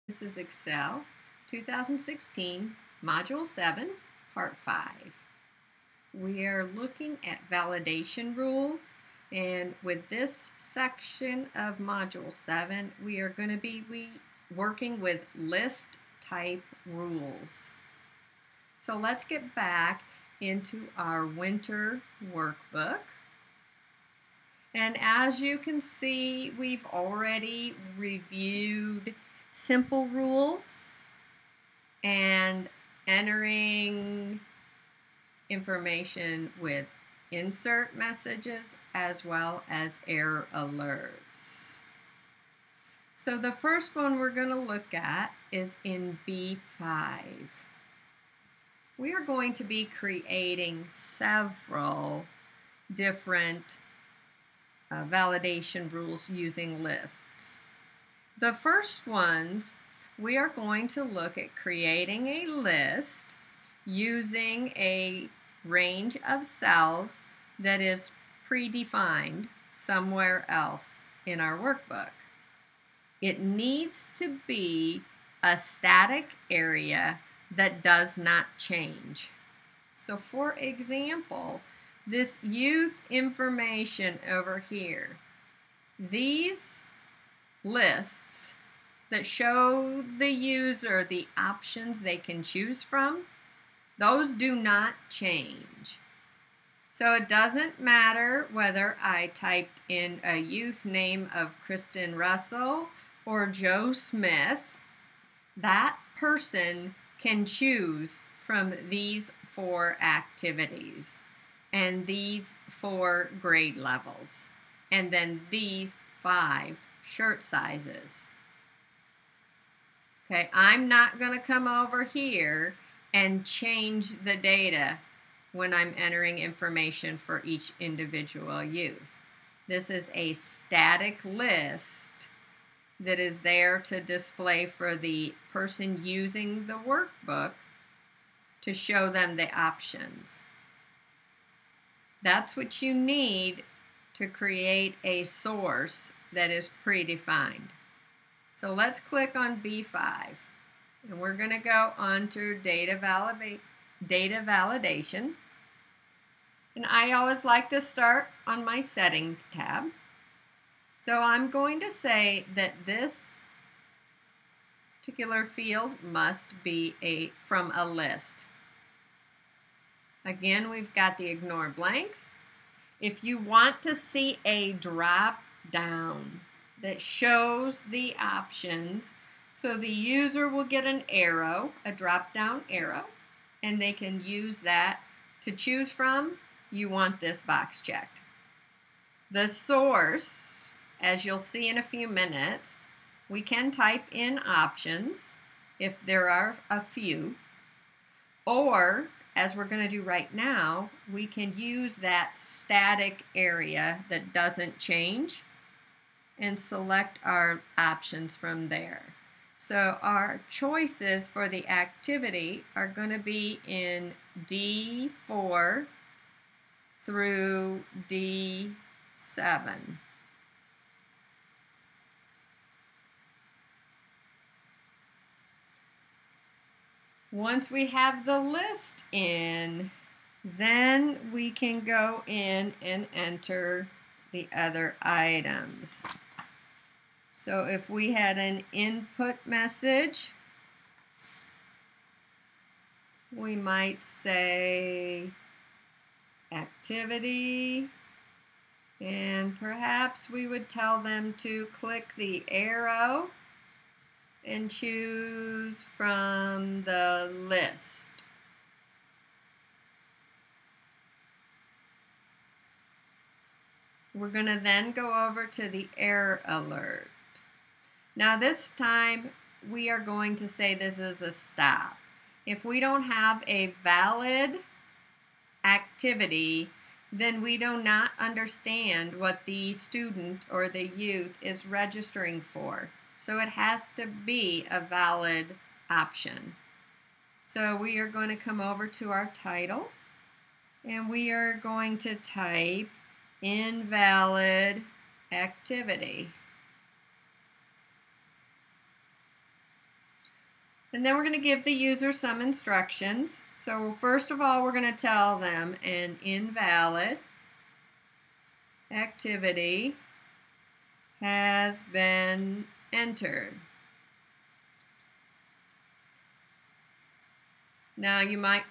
This is Excel 2016, Module 7, Part 5. We are looking at validation rules, and with this section of Module 7, we are going to be working with list type rules. So let's get back into our winter workbook. And as you can see, we've already reviewed simple rules and entering information with insert messages as well as error alerts. So the first one we're going to look at is in B5. We are going to be creating several different validation rules using lists. The first ones, we are going to look at creating a list using a range of cells that is predefined somewhere else in our workbook. It needs to be a static area that does not change. So for example, this youth information over here, these lists that show the user the options they can choose from, those do not change. So it doesn't matter whether I typed in a youth name of Kristen Russell or Joe Smith, that person can choose from these 4 activities and these 4 grade levels, and then these 5 shirt sizes. Okay, I'm not going to come over here and change the data when I'm entering information for each individual youth. This is a static list that is there to display for the person using the workbook to show them the options. That's what you need to create a source that is predefined. So let's click on B5, and we're going to go on to data validation. And I always like to start on my settings tab. So I'm going to say that this particular field must be from a list. Again, we've got the ignore blanks. If you want to see a drop down that shows the options, so the user will get an arrow, a drop down arrow, and they can use that to choose from, you want this box checked. The source, as you'll see in a few minutes, we can type in options if there are a few, or as we're going to do right now, we can use that static area that doesn't change and select our options from there. So our choices for the activity are going to be in D4 through D7. Once we have the list in, then we can go in and enter the other items. So if we had an input message, we might say activity, and perhaps we would tell them to click the arrow and choose from the list. We're going to then go over to the error alert. Now this time we are going to say this is a stop. If we don't have a valid activity, then we do not understand what the student or the youth is registering for. So it has to be a valid option. So we are going to come over to our title, and we are going to type invalid activity. And then we're going to give the user some instructions. So first of all, we're going to tell them an invalid activity has been entered. Now you might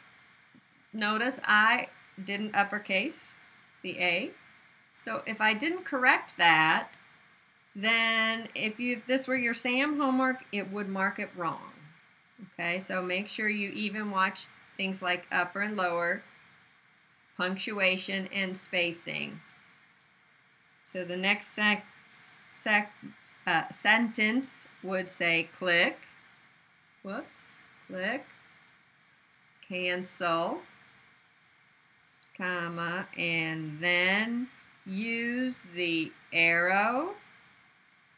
notice I didn't uppercase the A. So if I didn't correct that, then if this were your SAM homework, it would mark it wrong. Okay, so make sure you even watch things like upper and lower, punctuation, and spacing. So the next sentence would say click, click, cancel, comma, and then use the arrow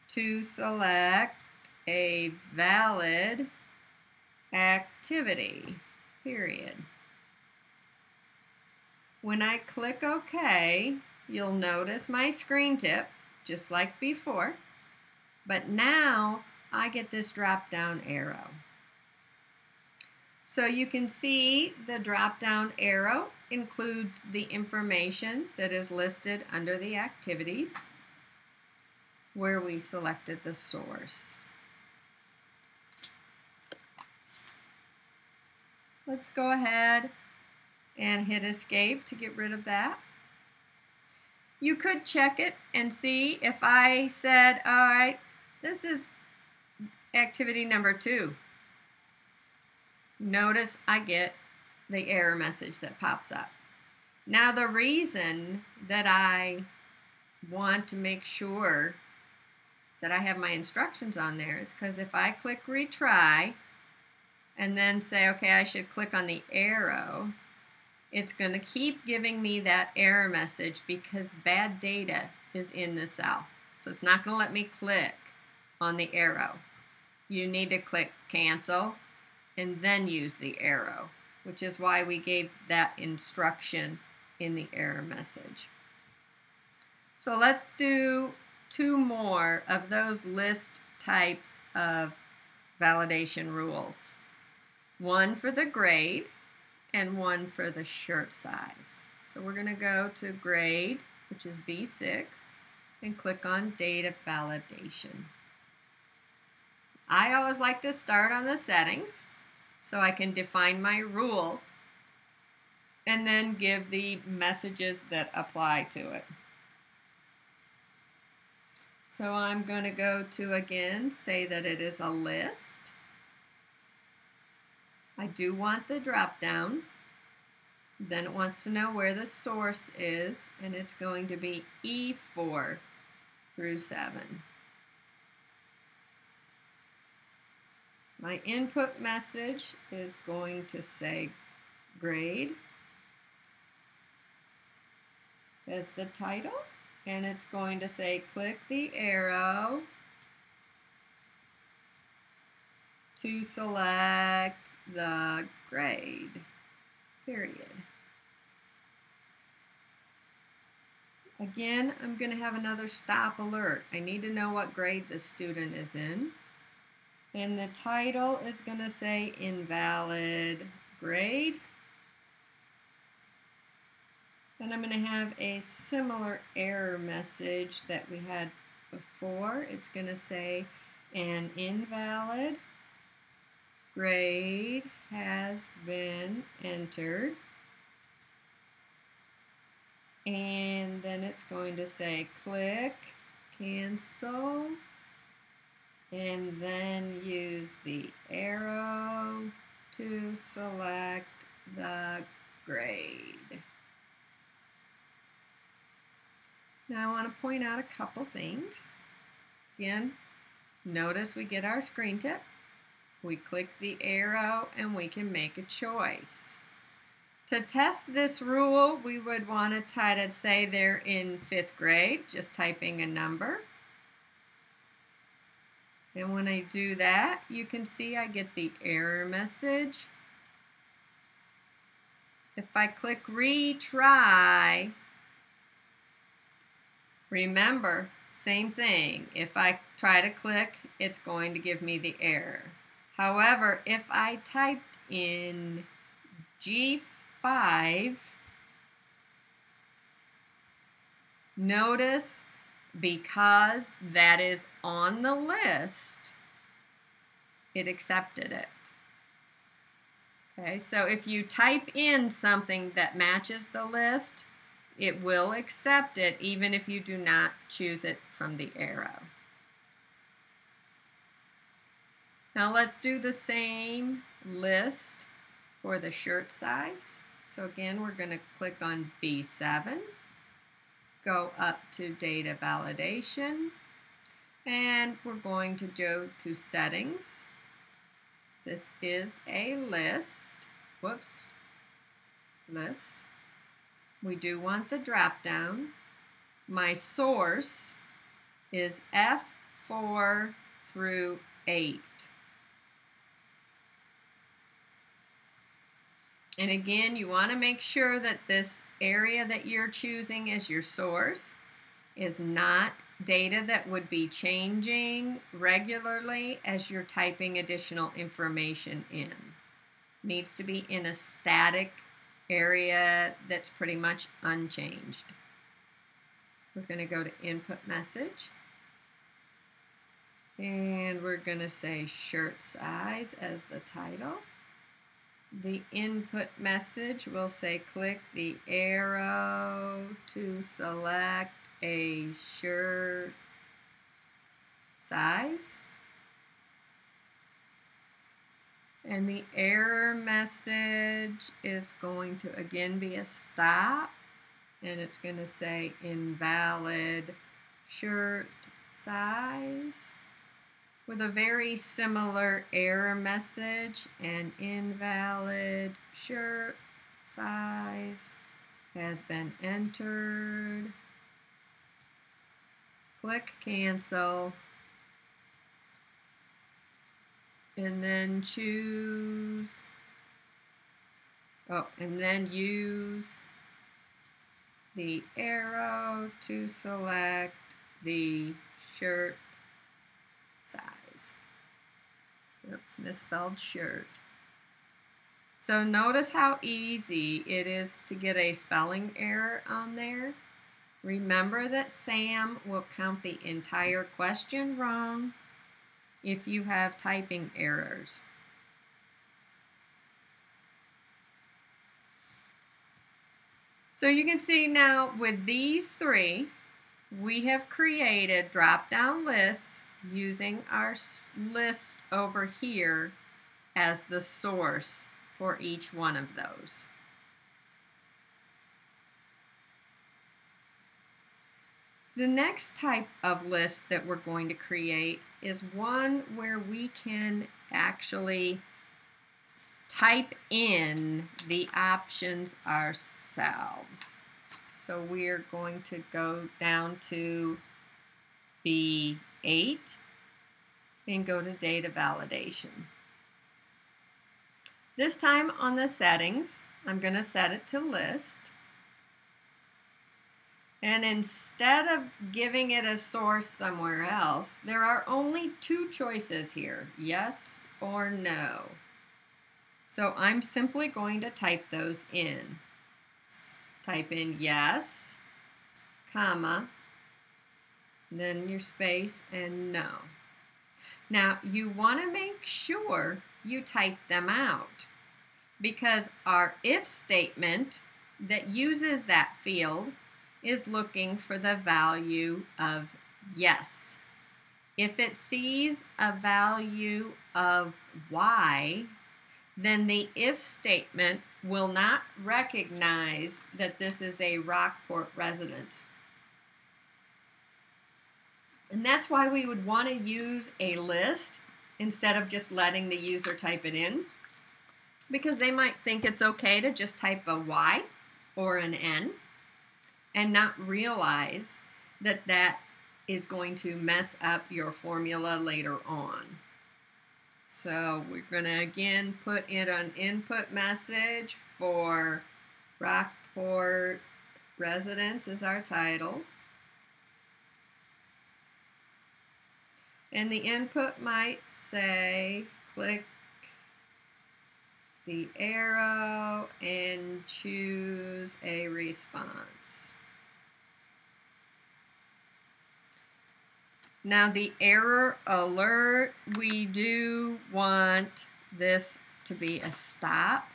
to select a valid activity, period. When I click OK, you'll notice my screen tip, just like before, but now I get this drop-down arrow. So you can see the drop-down arrow includes the information that is listed under the activities where we selected the source. Let's go ahead and hit escape to get rid of that. You could check it and see if I said, all right, this is activity number 2. Notice I get the error message that pops up. Now the reason that I want to make sure that I have my instructions on there is because if I click retry and then say, okay, I should click on the arrow, it's going to keep giving me that error message because bad data is in the cell. So it's not going to let me click on the arrow. You need to click cancel and then use the arrow, which is why we gave that instruction in the error message. So let's do 2 more of those list types of validation rules. One for the grade and one for the shirt size. So we're going to go to grade, which is B6, and click on data validation. I always like to start on the settings so I can define my rule and then give the messages that apply to it. So I'm going to go to, again, say that it is a list. I do want the drop down. Then it wants to know where the source is, and it's going to be E4 through 7. My input message is going to say grade as the title, and it's going to say click the arrow to select the grade, period. Again, I'm going to have another stop alert. I need to know what grade the student is in. And the title is going to say invalid grade. And I'm going to have a similar error message that we had before. It's going to say an invalid grade has been entered. And then it's going to say click, cancel, and then use the arrow to select the grade. Now I want to point out a couple things. Again, notice we get our screen tip. We click the arrow and we can make a choice. To test this rule, we would want to try to say they're in 5th grade, just typing a number. And when I do that, you can see I get the error message. If I click retry, remember, same thing. If I try to click, it's going to give me the error. However, if I typed in G5, notice because that is on the list, it accepted it. Okay, so if you type in something that matches the list, it will accept it even if you do not choose it from the arrow. Now let's do the same list for the shirt size. So again, we're going to click on B7, go up to data validation, and we're going to go to settings. This is a list. Whoops. List. We do want the drop down. My source is F4 through 8. And again, you want to make sure that this area that you're choosing as your source is not data that would be changing regularly as you're typing additional information in. It needs to be in a static area that's pretty much unchanged. We're going to go to input message. And we're going to say shirt size as the title. The input message will say click the arrow to select a shirt size. And the error message is going to again be a stop, and it's going to say invalid shirt size, with a very similar error message, and invalid shirt size has been entered. Click cancel, and then choose, and then use the arrow to select the shirt size. Oops, misspelled shirt. So notice how easy it is to get a spelling error on there. Remember that Sam will count the entire question wrong if you have typing errors. So you can see now with these three, we have created drop-down lists using our list over here as the source for each one of those. The next type of list that we're going to create is one where we can actually type in the options ourselves. So we're going to go down to B8 and go to data validation. This time on the settings, I'm going to set it to list. And instead of giving it a source somewhere else, there are only two choices here, yes or no. So I'm simply going to type those in. Type in yes, comma, then your space, and no. Now you want to make sure you type them out, because our if statement that uses that field is looking for the value of yes. If it sees a value of y, then the if statement will not recognize that this is a Rockport resident. And that's why we would want to use a list instead of just letting the user type it in, because they might think it's okay to just type a Y or an N and not realize that that is going to mess up your formula later on. So we're going to again put in an input message for Rockport residents as our title. And the input might say click the arrow and choose a response. Now the error alert, we do want this to be a stop,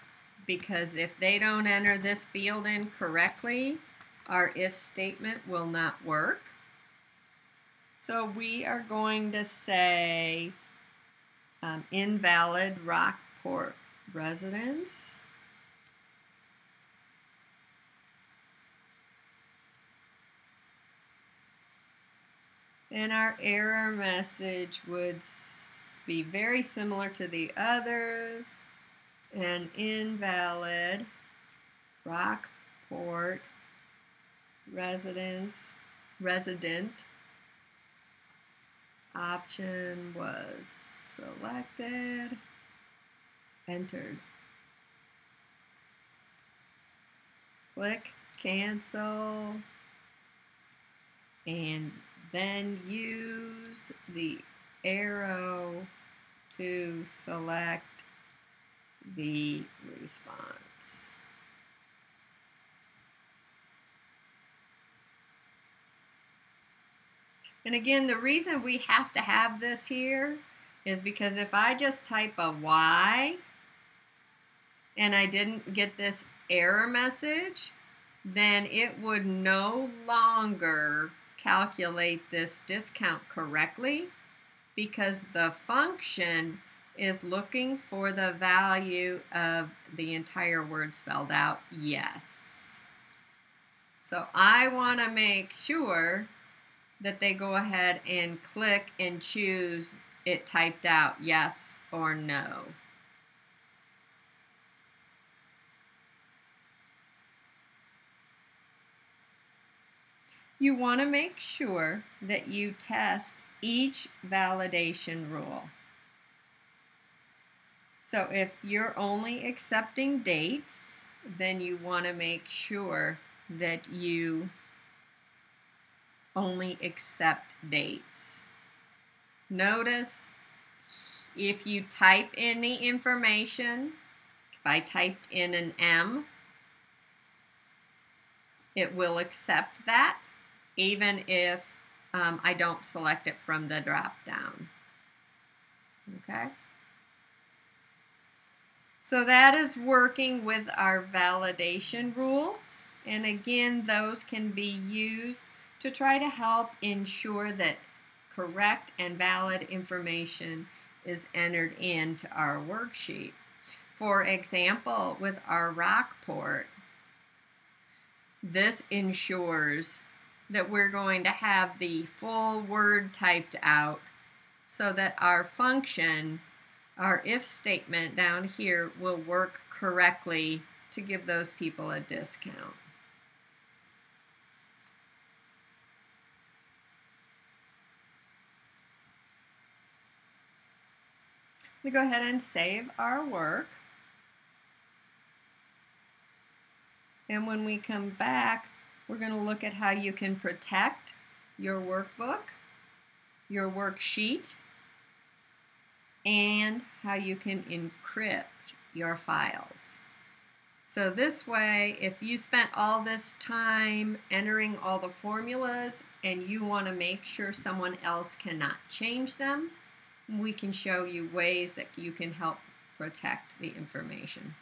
because if they don't enter this field in correctly, our if statement will not work. So we are going to say invalid Rockport residence. And our error message would be very similar to the others. An invalid Rockport resident option was selected, entered. Click cancel, and then use the arrow to select the response. And again, the reason we have to have this here is because if I just type a Y and I didn't get this error message, then it would no longer calculate this discount correctly, because the function is looking for the value of the entire word spelled out, yes. So I want to make sure that they go ahead and click and choose it typed out yes or no. You want to make sure that you test each validation rule. So if you're only accepting dates, then you want to make sure that you only accept dates. Notice if you type in the information, if I typed in an M, it will accept that, even if I don't select it from the drop down. Okay? So that is working with our validation rules. And again, those can be used to try to help ensure that correct and valid information is entered into our worksheet. For example, with our Rockport, this ensures that we're going to have the full word typed out so that our function, our if statement down here, will work correctly to give those people a discount. We go ahead and save our work. And when we come back, we're going to look at how you can protect your workbook, your worksheet, and how you can encrypt your files. So this way, if you spent all this time entering all the formulas and you want to make sure someone else cannot change them, we can show you ways that you can help protect the information.